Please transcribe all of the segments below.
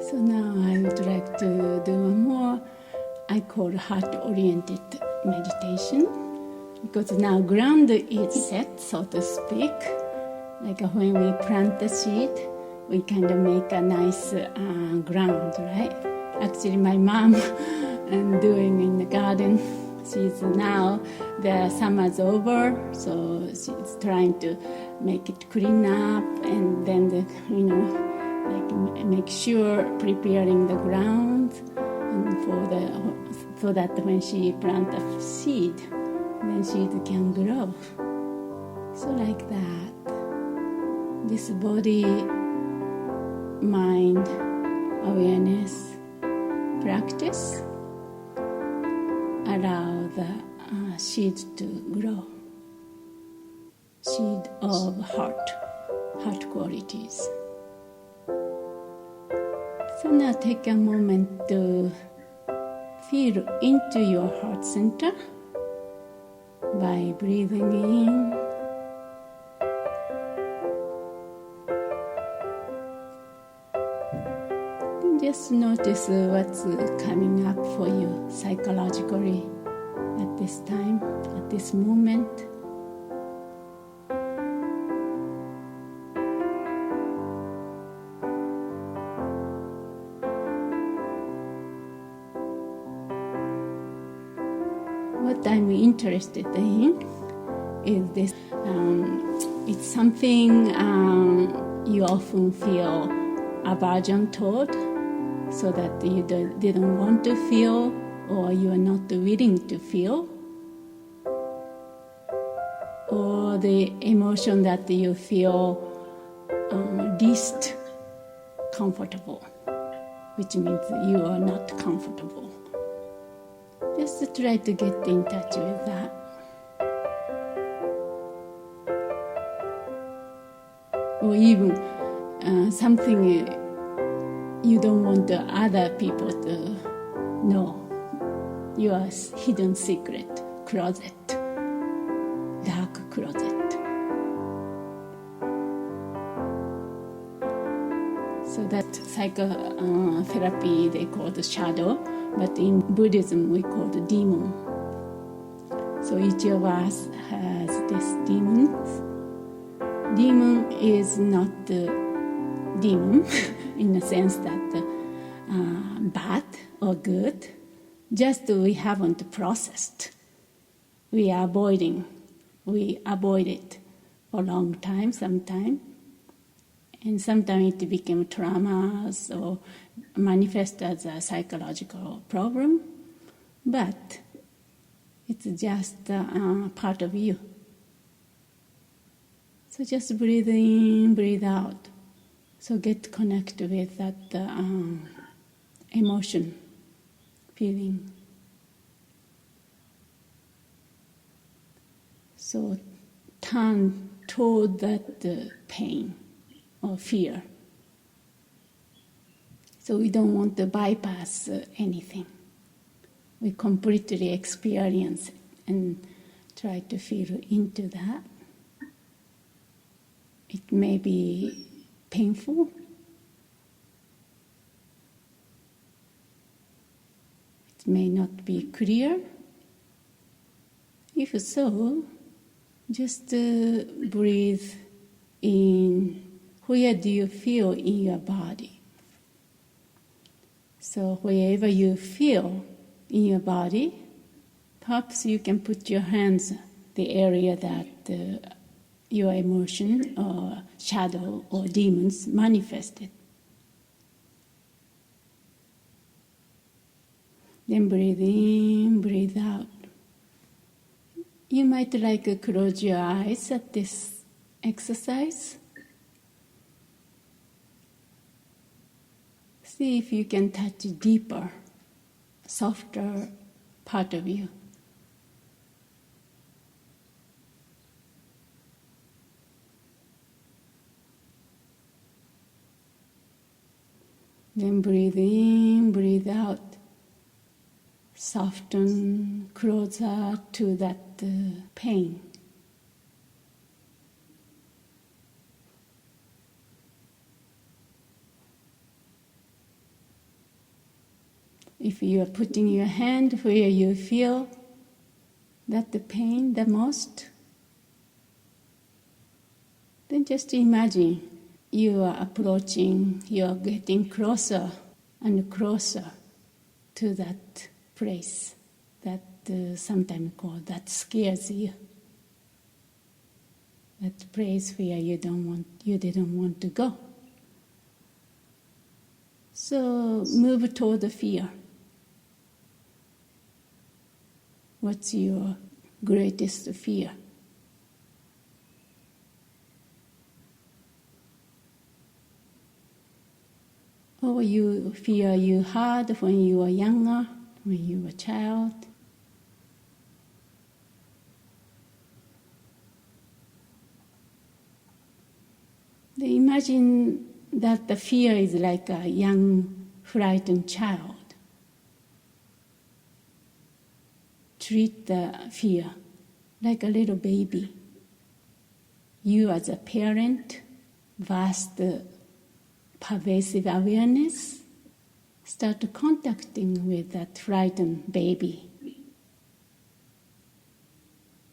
So now I would like to do one more, I call heart-oriented meditation, because now ground is set, so to speak. Like when we plant the seed, we kind of make a nice ground, right? Actually, my mom doing in the garden. She's now, the summer's over, so she's trying to make it clean up and then, like make sure preparing the ground and so that when she plant a seed, then seed can grow. So like that, this body, mind, awareness practice allow the seed to grow. Seed of heart qualities. So now take a moment to feel into your heart center by breathing in. Just notice what's coming up for you psychologically at this time, at this moment. What I'm interested in is this. It's something you often feel aversion toward, so that you didn't want to feel or you are not willing to feel, or the emotion that you feel least comfortable, which means you are not comfortable. Just try to get in touch with that. Or even something you don't want other people to know, your hidden secret closet, dark closet. So that psychotherapy they call the shadow, but in Buddhism we call the demon. So each of us has this demons. Demon is not the demon in the sense that bad or good, just we haven't processed. We are avoiding. We avoid it for a long time, sometimes. And sometimes it became traumas or manifest as a psychological problem. But it's just part of you. So just breathe in, breathe out. So get connected with that emotion, feeling. So turn toward that pain or fear. So we don't want to bypass anything. We completely experience it and try to feel into that. It may be painful. It may not be clear. If so, just breathe in. Where do you feel in your body? So wherever you feel in your body, perhaps you can put your hands the area that your emotion or shadow or demons manifested. Then breathe in, breathe out. You might like to close your eyes at this exercise. See if you can touch deeper, softer part of you. Then breathe in, breathe out. Soften closer to that pain. if you are putting your hand where you feel that the pain the most, then just imagine you are approaching, you are getting closer and closer to that place that sometimes called that scares you. That place where you didn't want to go. So move toward the fear. What's your greatest fear? Or you fear you had when you were younger, when you were a child. Then imagine that the fear is like a young, frightened child. Treat the fear like a little baby. You as a parent, vast, pervasive awareness, start contacting with that frightened baby.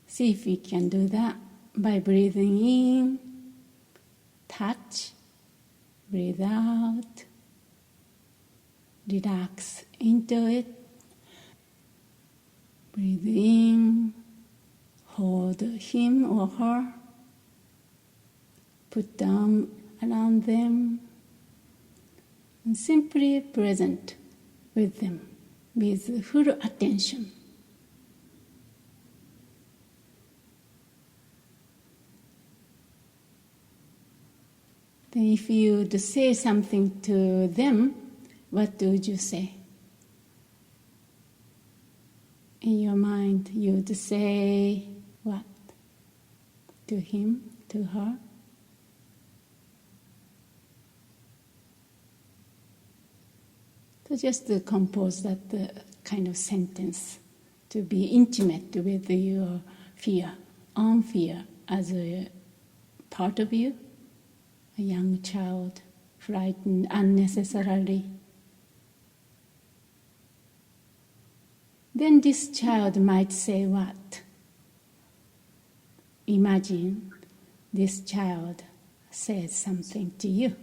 See if you can do that by breathing in, touch, breathe out, relax into it. Breathe in, hold him or her, put arm around them, and simply present with them with full attention. Then if you would say something to them, what would you say? In your mind, you would say what? To him, to her? So just to compose that kind of sentence, to be intimate with your fear, own fear as a part of you, a young child, frightened unnecessarily. Then this child might say what? Imagine this child says something to you.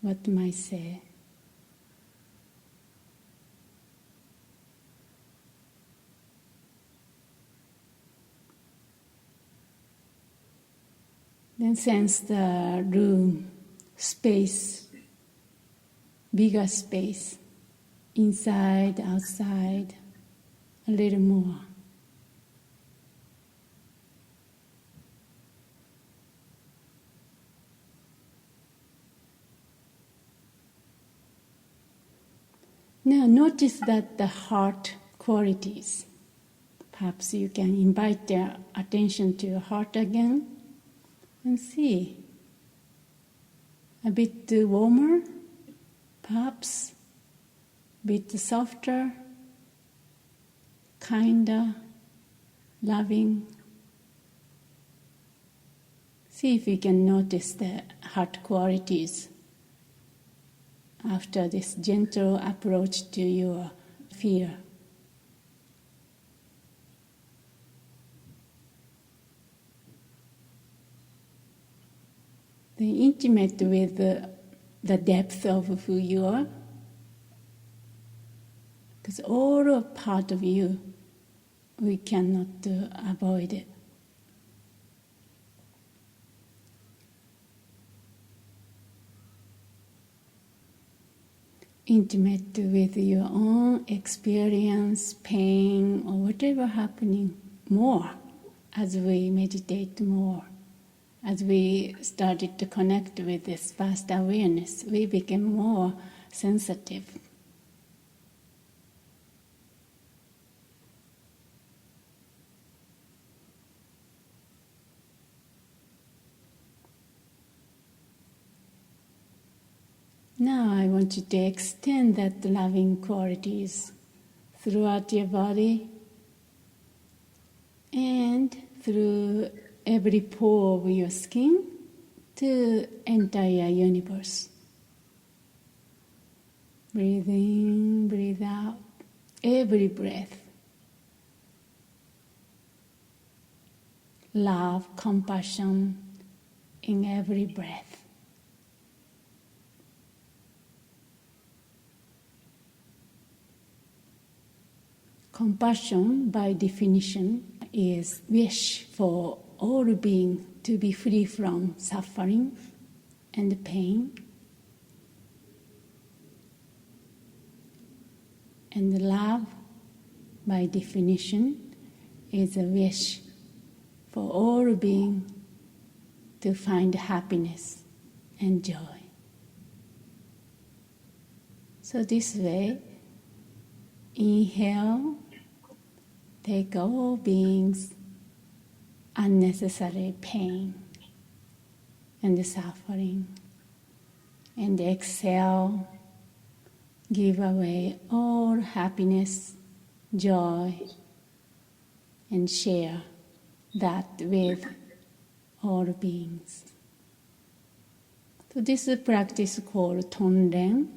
What might say? Then sense the room, space, bigger space, inside, outside, a little more. Now notice that the heart qualities. Perhaps you can invite their attention to your heart again and see. A bit warmer, perhaps a bit softer, kinder, loving. See if you can notice the heart qualities after this gentle approach to your fear. Then intimate with the depth of who you are, because all a part of you, we cannot avoid it. Intimate with your own experience, pain, or whatever happening more as we meditate more. As we started to connect with this vast awareness, we became more sensitive. Now I want you to extend that loving qualities throughout your body and through every pore of your skin to entire universe. Breathe in, breathe out, every breath. Love, compassion in every breath. Compassion, by definition, is wish for all beings to be free from suffering and pain. And love, by definition, is a wish for all beings to find happiness and joy. So this way, inhale, take all beings' unnecessary pain and suffering, and exhale, give away all happiness, joy, and share that with all beings. So this is a practice called Tonglen,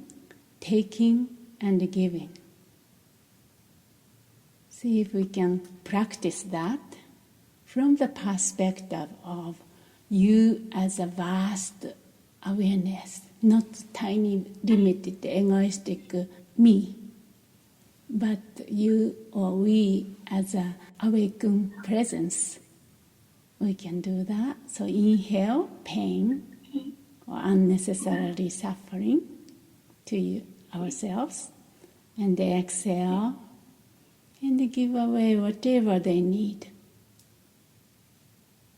taking and giving. See if we can practice that from the perspective of you as a vast awareness, not tiny, limited, egoistic me, but you or we as an awakened presence. We can do that. So inhale pain or unnecessarily suffering to ourselves, and exhale and give away whatever they need.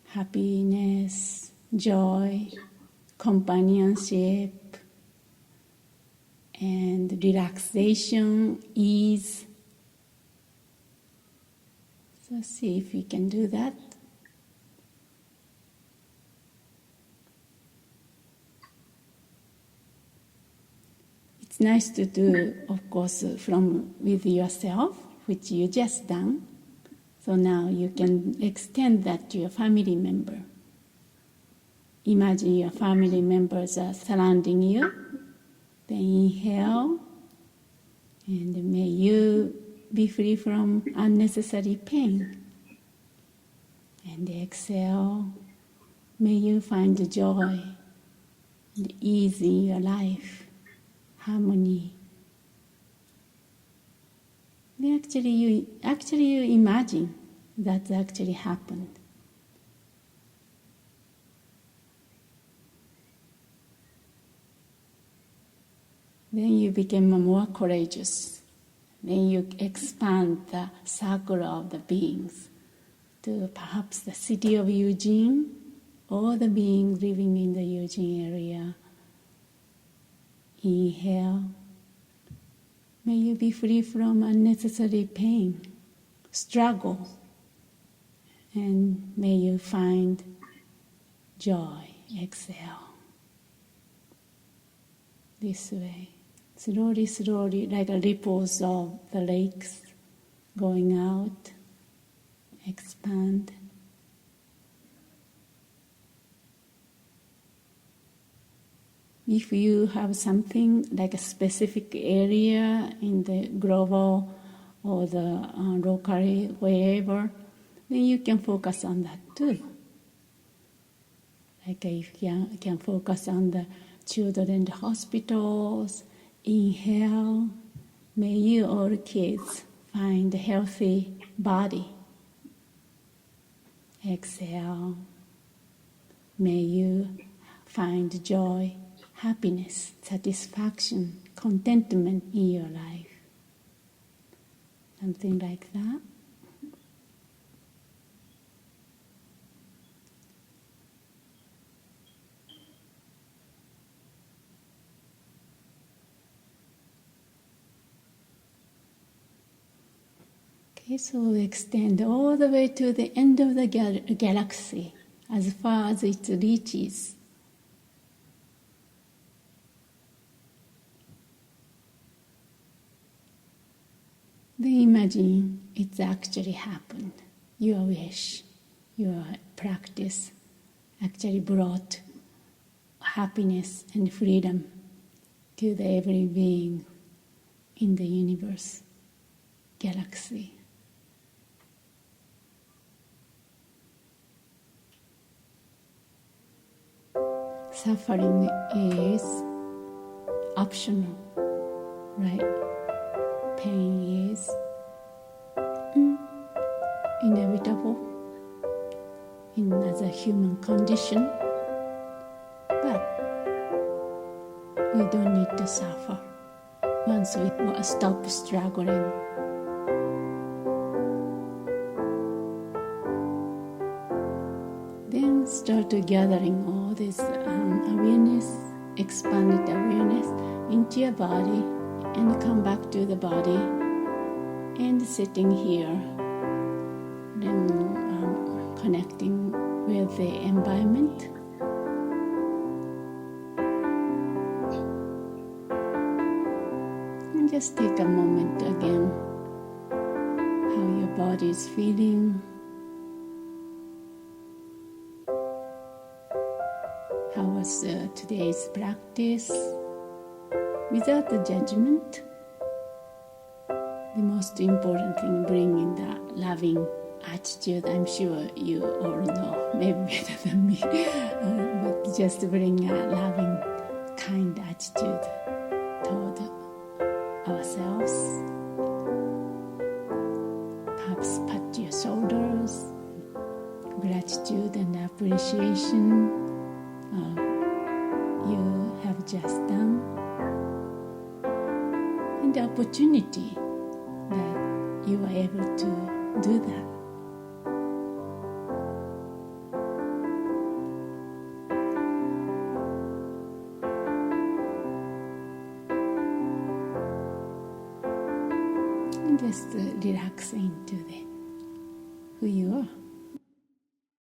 Happiness, joy, companionship, and relaxation, ease. So see if we can do that. It's nice to do, of course, from with yourself, which you just done. So now you can extend that to your family member. Imagine your family members are surrounding you. Then inhale, and may you be free from unnecessary pain. And exhale, may you find joy and ease in your life, harmony. Then actually you imagine that actually happened. Then you become more courageous. Then you expand the circle of the beings to perhaps the city of Eugene, or the beings living in the Eugene area. Inhale. May you be free from unnecessary pain, struggle, and may you find joy. Exhale. This way. Slowly, slowly, like a ripples of the lakes going out, expand. If you have something like a specific area in the global or the locally, wherever, then you can focus on that too. Like if you can focus on the children's hospitals, inhale, may you all kids find a healthy body. Exhale, may you find joy, happiness, satisfaction, contentment in your life. Something like that. Okay, so extend all the way to the end of the galaxy, as far as it reaches. Then imagine it's actually happened. Your wish, your practice actually brought happiness and freedom to the every being in the universe, galaxy. Suffering is optional, right? Pain is inevitable as a human condition, but we don't need to suffer once we stop struggling. Then start gathering all this awareness, expanded awareness into your body, and come back to the body and sitting here, then connecting with the environment. And just take a moment again, how your body is feeling. How was today's practice? Without the judgment. The most important thing, bringing the loving attitude. I'm sure you all know, maybe better than me, but just bring a loving, kind attitude toward ourselves. Perhaps pat your shoulders, gratitude and appreciation you have just done, and the opportunity that you are able to do that. And just relax into who you are.